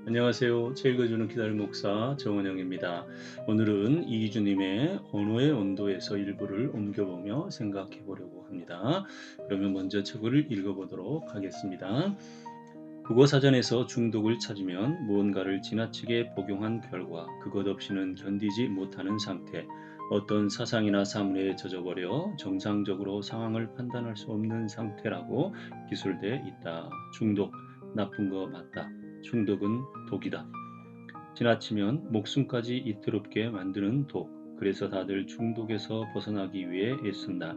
안녕하세요. 책 읽어주는 기다림 목사 정원영입니다. 오늘은 이기주님의 언어의 온도에서 일부를 옮겨보며 생각해 보려고 합니다. 그러면 먼저 책을 읽어보도록 하겠습니다. 국어사전에서 중독을 찾으면 무언가를 지나치게 복용한 결과 그것 없이는 견디지 못하는 상태, 어떤 사상이나 사물에 젖어버려 정상적으로 상황을 판단할 수 없는 상태라고 기술돼 있다. 중독, 나쁜 거 맞다. 중독은 독이다. 지나치면 목숨까지 이틀없게 만드는 독. 그래서 다들 중독에서 벗어나기 위해 애쓴다.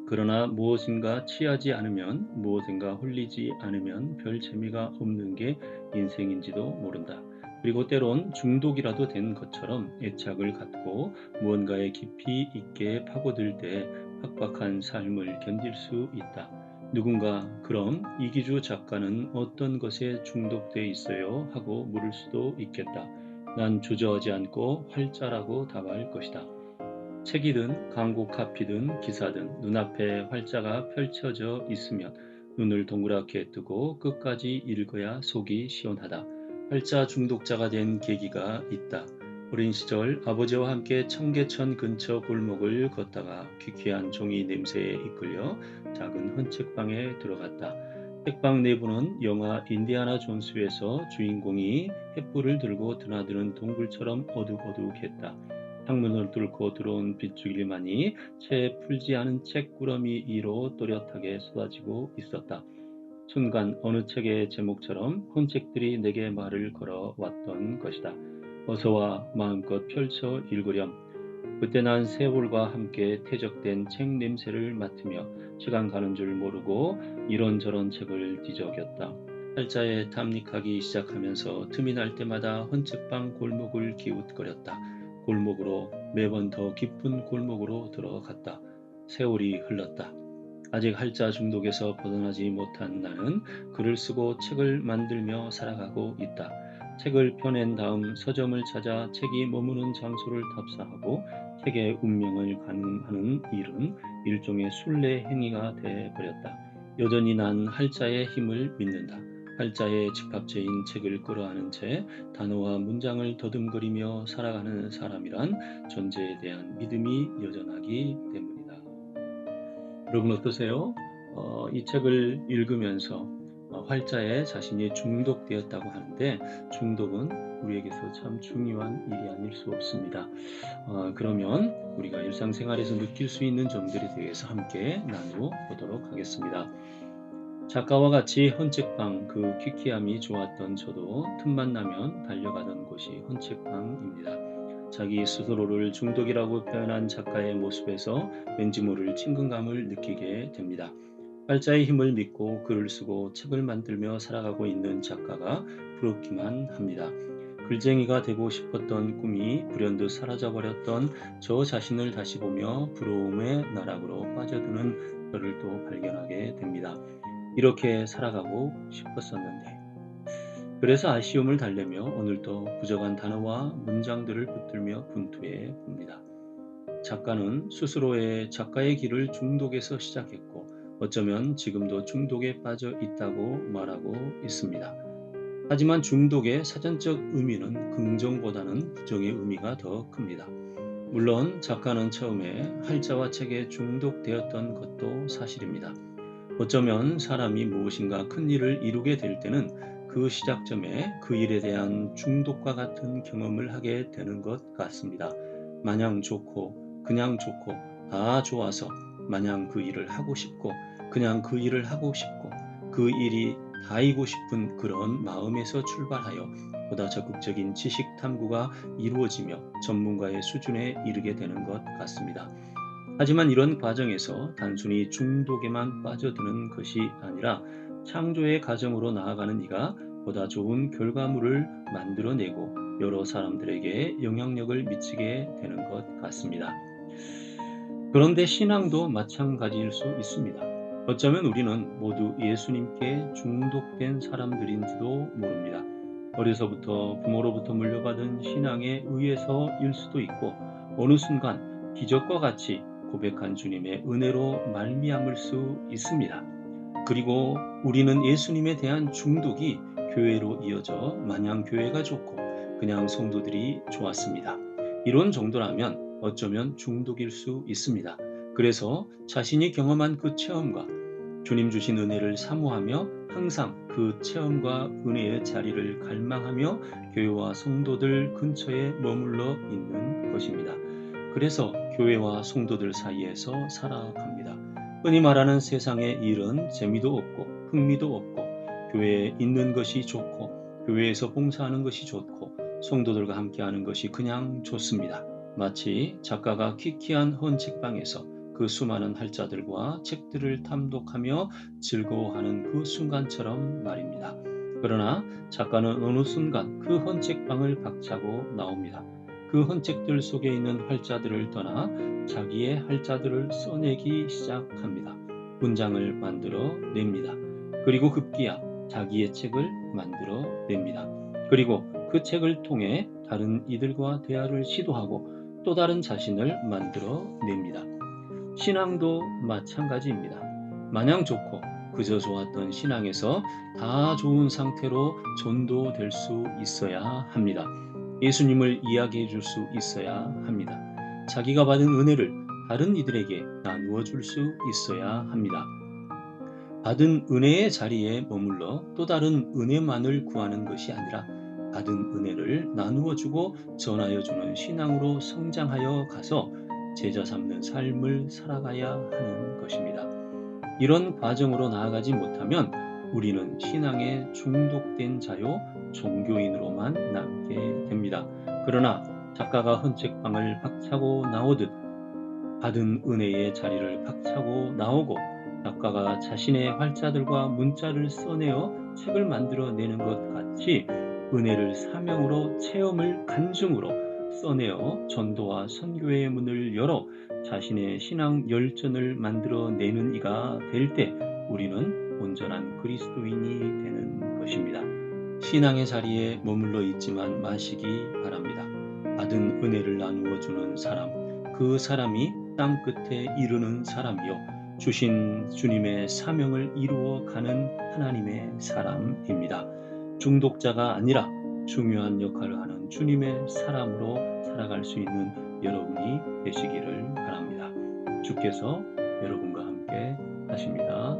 그러나 무엇인가 취하지 않으면, 무엇인가 홀리지 않으면 별 재미가 없는 게 인생인지도 모른다. 그리고 때론 중독이라도 된 것처럼 애착을 갖고 무언가에 깊이 있게 파고들 때 팍팍한 삶을 견딜 수 있다. 누군가 그럼 이기주 작가는 어떤 것에 중독돼 있어요? 하고 물을 수도 있겠다. 난 주저하지 않고 활자라고 답할 것이다. 책이든 광고 카피든 기사든 눈앞에 활자가 펼쳐져 있으면 눈을 동그랗게 뜨고 끝까지 읽어야 속이 시원하다. 활자 중독자가 된 계기가 있다. 어린 시절 아버지와 함께 청계천 근처 골목을 걷다가 귀쾌한 종이 냄새에 이끌려 작은 헌책방에 들어갔다. 책방 내부는 영화 인디아나 존스에서 주인공이 횃불을 들고 드나드는 동굴처럼 어둑어둑했다. 창문을 뚫고 들어온 빗줄기만이 채 풀지 않은 책 꾸러미 위로 또렷하게 쏟아지고 있었다. 순간 어느 책의 제목처럼 헌책들이 내게 말을 걸어왔던 것이다. 어서와 마음껏 펼쳐 읽으렴. 그때 난 세월과 함께 퇴적된 책 냄새를 맡으며 시간 가는 줄 모르고 이런저런 책을 뒤적였다. 활자에 탐닉하기 시작하면서 틈이 날 때마다 헌책방 골목을 기웃거렸다. 골목으로 매번 더 깊은 골목으로 들어갔다. 세월이 흘렀다. 아직 활자 중독에서 벗어나지 못한 나는 글을 쓰고 책을 만들며 살아가고 있다. 책을 펴낸 다음 서점을 찾아 책이 머무는 장소를 답사하고 책의 운명을 가늠하는 일은 일종의 순례 행위가 되어버렸다. 여전히 난 활자의 힘을 믿는다. 활자에 집합체인 책을 끌어안은 채 단어와 문장을 더듬거리며 살아가는 사람이란 존재에 대한 믿음이 여전하기 때문이다. 여러분 어떠세요? 이 책을 읽으면서 활자에 자신이 중독되었다고 하는데 중독은 우리에게서 참 중요한 일이 아닐 수 없습니다. 그러면 우리가 일상생활에서 느낄 수 있는 점들에 대해서 함께 나누어 보도록 하겠습니다. 작가와 같이 헌책방 그 퀴퀴함이 좋았던 저도 틈만 나면 달려가던 곳이 헌책방입니다. 자기 스스로를 중독이라고 표현한 작가의 모습에서 왠지 모를 친근감을 느끼게 됩니다. 활자의 힘을 믿고 글을 쓰고 책을 만들며 살아가고 있는 작가가 부럽기만 합니다. 글쟁이가 되고 싶었던 꿈이 불현듯 사라져버렸던 저 자신을 다시 보며 부러움의 나락으로 빠져드는 저를 또 발견하게 됩니다. 이렇게 살아가고 싶었었는데 그래서 아쉬움을 달래며 오늘도 부족한 단어와 문장들을 붙들며 분투해 봅니다. 작가는 스스로의 작가의 길을 중독에서 시작했고 어쩌면 지금도 중독에 빠져 있다고 말하고 있습니다. 하지만 중독의 사전적 의미는 긍정보다는 부정의 의미가 더 큽니다. 물론 작가는 처음에 활자와 책에 중독되었던 것도 사실입니다. 어쩌면 사람이 무엇인가 큰 일을 이루게 될 때는 그 시작점에 그 일에 대한 중독과 같은 경험을 하게 되는 것 같습니다. 마냥 좋고 그냥 좋고 다 좋아서 마냥 그 일을 하고 싶고 그냥 그 일을 하고 싶고 그 일이 다이고 싶은 그런 마음에서 출발하여 보다 적극적인 지식 탐구가 이루어지며 전문가의 수준에 이르게 되는 것 같습니다. 하지만 이런 과정에서 단순히 중독에만 빠져드는 것이 아니라 창조의 과정으로 나아가는 이가 보다 좋은 결과물을 만들어내고 여러 사람들에게 영향력을 미치게 되는 것 같습니다. 그런데 신앙도 마찬가지일 수 있습니다. 어쩌면 우리는 모두 예수님께 중독된 사람들인지도 모릅니다. 어려서부터 부모로부터 물려받은 신앙에 의해서일 수도 있고 어느 순간 기적과 같이 고백한 주님의 은혜로 말미암을 수 있습니다. 그리고 우리는 예수님에 대한 중독이 교회로 이어져 마냥 교회가 좋고 그냥 성도들이 좋았습니다. 이런 정도라면 어쩌면 중독일 수 있습니다. 그래서 자신이 경험한 그 체험과 주님 주신 은혜를 사모하며 항상 그 체험과 은혜의 자리를 갈망하며 교회와 성도들 근처에 머물러 있는 것입니다. 그래서 교회와 성도들 사이에서 살아갑니다. 흔히 말하는 세상의 일은 재미도 없고 흥미도 없고 교회에 있는 것이 좋고 교회에서 봉사하는 것이 좋고 성도들과 함께하는 것이 그냥 좋습니다. 마치 작가가 키키한 헌책방에서 그 수많은 할자들과 책들을 탐독하며 즐거워하는 그 순간처럼 말입니다. 그러나 작가는 어느 순간 그 헌책방을 박차고 나옵니다. 그 헌책들 속에 있는 활자들을 떠나 자기의 활자들을 써내기 시작합니다. 문장을 만들어 냅니다. 그리고 급기야 자기의 책을 만들어 냅니다. 그리고 그 책을 통해 다른 이들과 대화를 시도하고 또 다른 자신을 만들어 냅니다. 신앙도 마찬가지입니다. 마냥 좋고 그저 좋았던 신앙에서 다 좋은 상태로 전도될 수 있어야 합니다. 예수님을 이야기해 줄 수 있어야 합니다. 자기가 받은 은혜를 다른 이들에게 나누어 줄 수 있어야 합니다. 받은 은혜의 자리에 머물러 또 다른 은혜만을 구하는 것이 아니라 받은 은혜를 나누어 주고 전하여 주는 신앙으로 성장하여 가서 제자 삼는 삶을 살아가야 하는 것입니다. 이런 과정으로 나아가지 못하면 우리는 신앙에 중독된 자요 종교인으로만 남게 됩니다. 그러나 작가가 헌책방을 박차고 나오듯 받은 은혜의 자리를 박차고 나오고 작가가 자신의 활자들과 문자를 써내어 책을 만들어내는 것 같이 은혜를 사명으로 체험을 간증으로 써내어 전도와 선교의 문을 열어 자신의 신앙 열전을 만들어내는 이가 될 때 우리는 온전한 그리스도인이 되는 것입니다. 신앙의 자리에 머물러 있지만 마시기 바랍니다. 받은 은혜를 나누어 주는 사람, 그 사람이 땅 끝에 이르는 사람이요 주신 주님의 사명을 이루어 가는 하나님의 사람입니다. 중독자가 아니라 중요한 역할을 하는 주님의 사람으로 살아갈 수 있는 여러분이 되시기를 바랍니다. 주께서 여러분과 함께 하십니다.